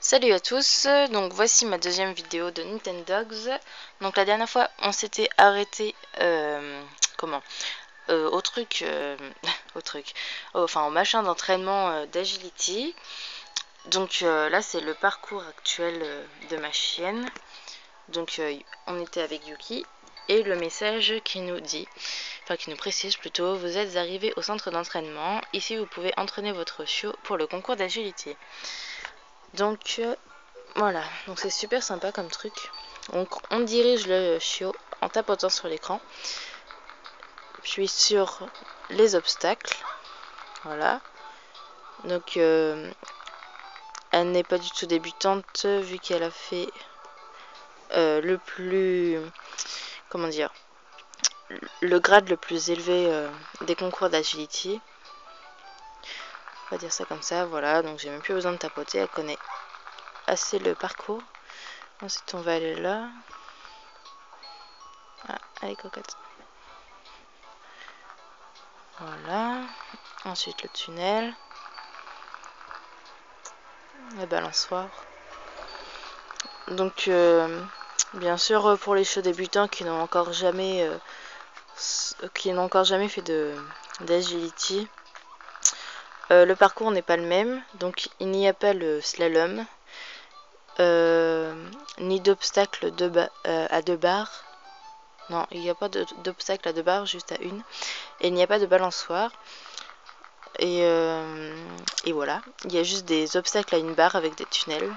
Salut à tous, donc voici ma deuxième vidéo de Nintendogs. Donc la dernière fois on s'était arrêté au truc au machin d'entraînement d'agility. Donc là c'est le parcours actuel de ma chienne. Donc on était avec Yuki et le message qui nous dit, qui nous précise plutôt: vous êtes arrivé au centre d'entraînement, ici vous pouvez entraîner votre chiot pour le concours d'agility. Donc voilà, donc c'est super sympa comme truc. Donc on dirige le chiot en tapotant sur l'écran, puis sur les obstacles. Voilà. Donc elle n'est pas du tout débutante vu qu'elle a fait le grade le plus élevé des concours d'agility. On va dire ça comme ça, voilà. Donc j'ai même plus besoin de tapoter, elle connaît assez le parcours. Ensuite on va aller là. Ah, elle est coquette. Voilà. Ensuite le tunnel. La balançoire. Donc bien sûr pour les chiots débutants qui n'ont encore jamais fait d'agility, le parcours n'est pas le même. Donc il n'y a pas le slalom, ni d'obstacle à deux barres. Non, il n'y a pas d'obstacle à deux barres, juste à une. Et il n'y a pas de balançoire. Et voilà, il y a juste des obstacles à une barre avec des tunnels.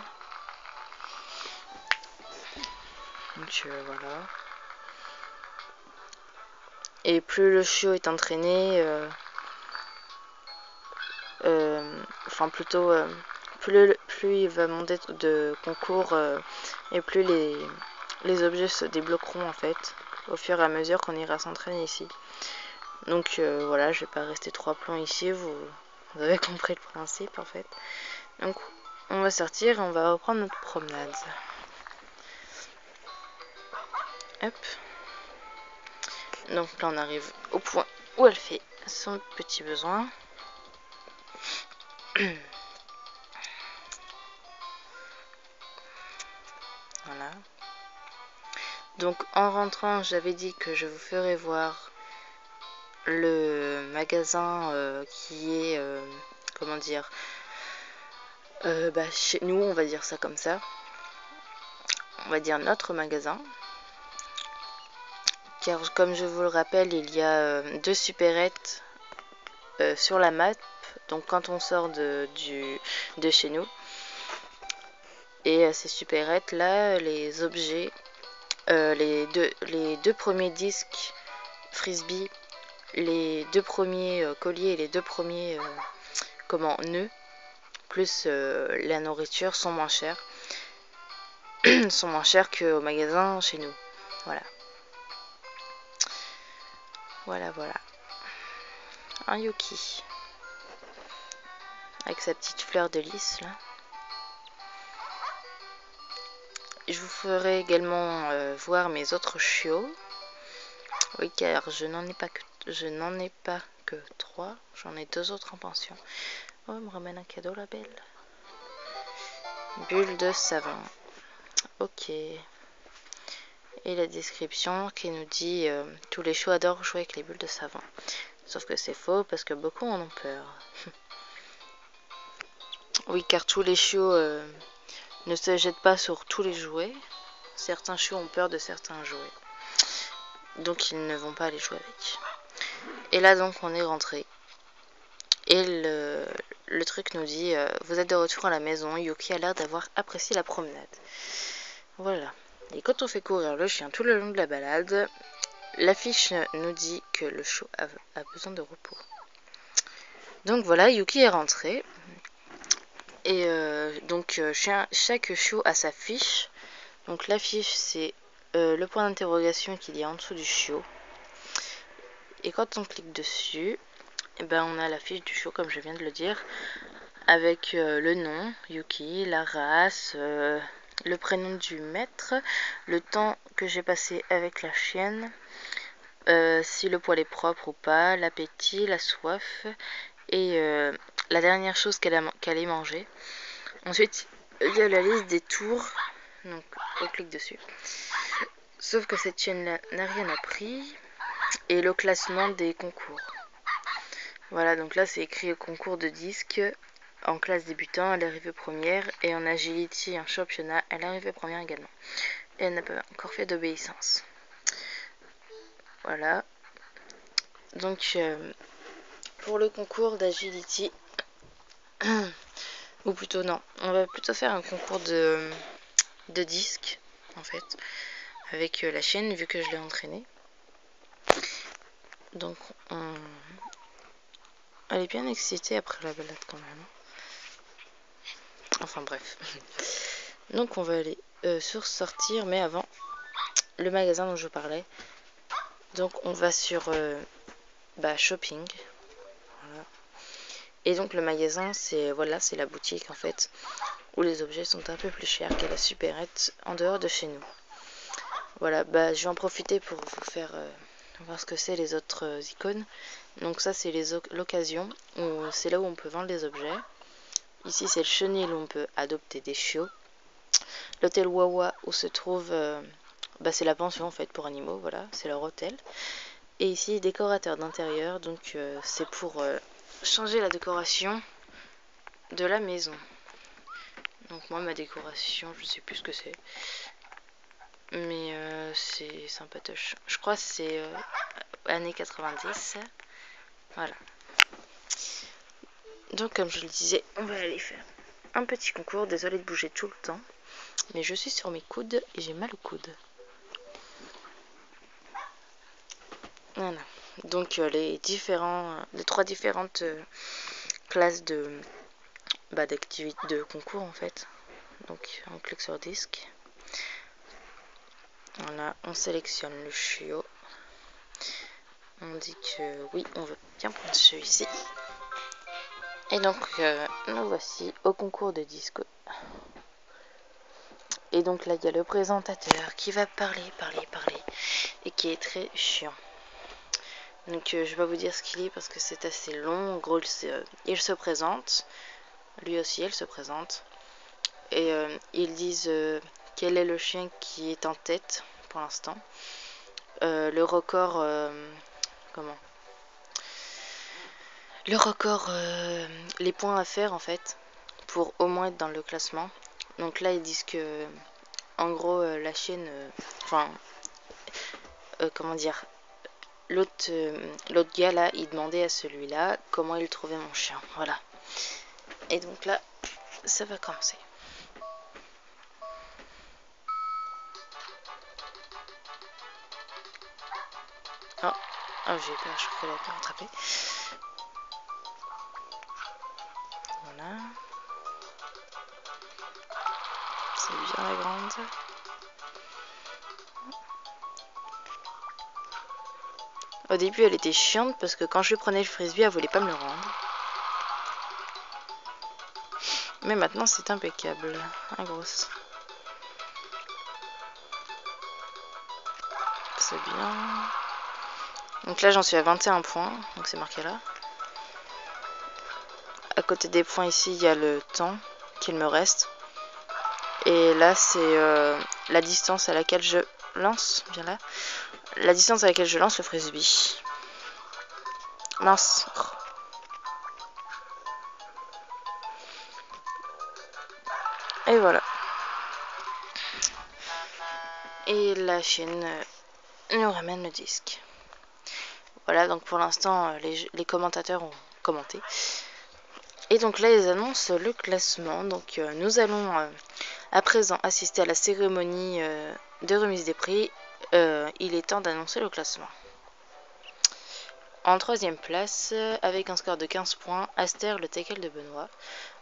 Donc voilà. Et plus le chiot est entraîné, plus il va monter de concours et plus les objets se débloqueront en fait au fur et à mesure qu'on ira s'entraîner ici. Donc voilà, je vais pas rester trois plombs ici, vous avez compris le principe en fait. Donc on va sortir et on va reprendre notre promenade. Hop. Donc là on arrive au point où elle fait son petit besoin. Voilà. Donc en rentrant, j'avais dit que je vous ferai voir le magasin qui est chez nous, on va dire ça comme ça. On va dire notre magasin. Car comme je vous le rappelle, il y a deux supérettes sur la map. Donc quand on sort de chez nous. Et ces supérettes là, les objets, les deux premiers disques frisbee, les deux premiers colliers et les deux premiers nœuds, plus la nourriture sont moins chers. Sont moins chers qu'au magasin chez nous. Voilà. Voilà. Un Yuki. Avec sa petite fleur de lys là. Je vous ferai également voir mes autres chiots. Oui, car je n'en ai pas que 3. J'en ai 2 autres en pension. Oh, elle me ramène un cadeau, la belle. Bulle de savon. Ok. Et la description qui nous dit tous les chiots adorent jouer avec les bulles de savon. Sauf que c'est faux parce que beaucoup en ont peur. Oui, car tous les chiots ne se jettent pas sur tous les jouets. Certains chiots ont peur de certains jouets. Donc ils ne vont pas aller jouer avec. Et là donc on est rentré. Et le truc nous dit vous êtes de retour à la maison. Yuki a l'air d'avoir apprécié la promenade. Voilà. Et quand on fait courir le chien tout le long de la balade, l'affiche nous dit que le chiot a besoin de repos. Donc voilà, Yuki est rentré. Et chaque chiot a sa fiche. Donc la fiche c'est le point d'interrogation qu'il y a en dessous du chiot. Et quand on clique dessus, on a la fiche du chiot comme je viens de le dire. Avec le nom, Yuki, la race, le prénom du maître, le temps que j'ai passé avec la chienne, si le poil est propre ou pas, l'appétit, la soif et la dernière chose qu'elle ait mangé. Ensuite, il y a la liste des tours, donc on clique dessus. Sauf que cette chaîne-là n'a rien appris. Et le classement des concours. Voilà, donc là c'est écrit concours de disques. En classe débutant, elle est arrivée première. Et en agility, en championnat, elle est arrivée première également. Et elle n'a pas encore fait d'obéissance. Voilà. Donc pour le concours d'agility, ou plutôt non, on va plutôt faire un concours de disques en fait, avec la chienne vu que je l'ai entraînée. Donc elle est bien excitée après la balade quand même. Enfin bref. Donc on va aller sur sortir, mais avant le magasin dont je parlais. Donc on va sur shopping. Voilà. Et donc le magasin c'est c'est la boutique en fait où les objets sont un peu plus chers qu'à la supérette en dehors de chez nous. Voilà, je vais en profiter pour vous faire voir ce que c'est les autres icônes. Donc ça c'est l'occasion, c'est là où on peut vendre les objets. Ici c'est le chenil où on peut adopter des chiots. L'hôtel Wawa où se trouve c'est la pension en fait pour animaux, voilà, c'est leur hôtel. Et ici décorateur d'intérieur, donc c'est pour changer la décoration de la maison. Donc moi ma décoration, je sais plus ce que c'est, mais c'est sympatoche. Je crois que c'est années 90. Voilà. Donc comme je le disais, on va aller faire un petit concours. Désolée de bouger tout le temps, mais je suis sur mes coudes et j'ai mal au coude. Voilà. Donc les trois différentes classes d'activités de concours en fait. Donc on clique sur disque. Voilà, on sélectionne le chiot. On dit que oui, on veut bien prendre celui-ci. Et donc nous voici au concours de disque. Et donc là il y a le présentateur qui va parler et qui est très chiant. Donc je vais pas vous dire ce qu'il est parce que c'est assez long. En gros il se présente, lui aussi elle se présente, et ils disent quel est le chien qui est en tête pour l'instant, le record les points à faire en fait pour au moins être dans le classement. Donc là ils disent que en gros la chienne comment dire, l'autre gars là il demandait à celui-là comment il trouvait mon chien, voilà. Et donc là ça va commencer. Oh, j'ai peur, je crois qu'elle a pas rattrapé. Voilà. C'est bien la grande. Au début, elle était chiante parce que quand je lui prenais le frisbee, elle voulait pas me le rendre. Mais maintenant, c'est impeccable. La grosse. C'est bien. Donc là, j'en suis à 21 points. Donc c'est marqué là. À côté des points ici, il y a le temps qu'il me reste. Et là, c'est la distance à laquelle je lance. Bien là. La distance à laquelle je lance le frisbee. Mince. Et voilà. Et la chaîne nous ramène le disque. Voilà, donc pour l'instant, les commentateurs ont commenté. Et donc là, ils annoncent le classement. Donc nous allons à présent assister à la cérémonie de remise des prix. Il est temps d'annoncer le classement. En troisième place, avec un score de 15 points, Aster le teckel de Benoît.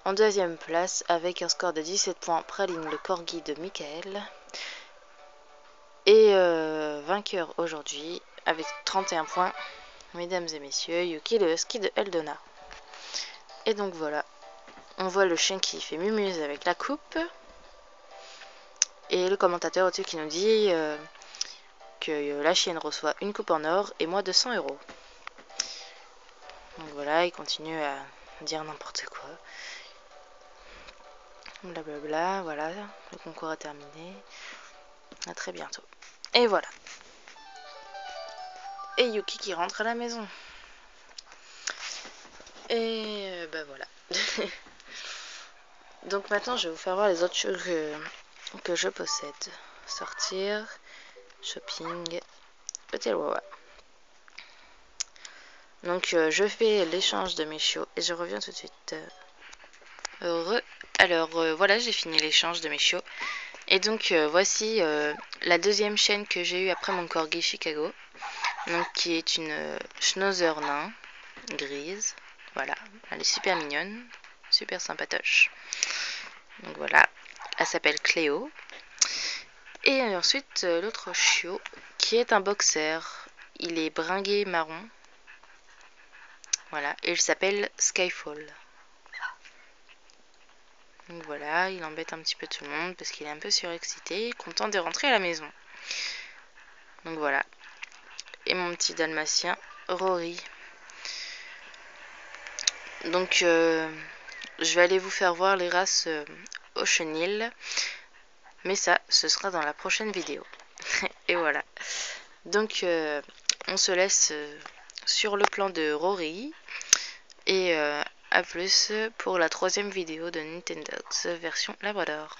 En deuxième place, avec un score de 17 points, Praline le corgi de Michael. Et vainqueur aujourd'hui, avec 31 points, mesdames et messieurs, Yuki le husky de Eldona. Et donc voilà, on voit le chien qui fait mumuse avec la coupe. Et le commentateur au-dessus qui nous dit que la chienne reçoit une coupe en or et moi 200 €. Donc voilà, il continue à dire n'importe quoi. Blablabla, voilà, le concours est terminé. À très bientôt. Et voilà. Et Yuki qui rentre à la maison. Et bah voilà. Donc maintenant je vais vous faire voir les autres choses que je possède. Sortir, shopping, hôtel Wawa. Donc je fais l'échange de mes chiots et je reviens tout de suite. Alors voilà, j'ai fini l'échange de mes chiots. Et donc voici la deuxième chaîne que j'ai eue après mon corgi Chicago. Donc qui est une schnauzer nain grise. Voilà, elle est super mignonne, super sympatoche. Donc voilà, elle s'appelle Cléo. Et ensuite l'autre chiot qui est un boxer. Il est bringué marron. Voilà, et il s'appelle Skyfall. Donc voilà, il embête un petit peu tout le monde parce qu'il est un peu surexcité, content de rentrer à la maison. Donc voilà. Et mon petit dalmatien, Rory. Donc je vais aller vous faire voir les races au chenil. Mais ça, ce sera dans la prochaine vidéo. Et voilà. Donc on se laisse sur le plan de Rory. Et à plus pour la troisième vidéo de Nintendogs version Labrador.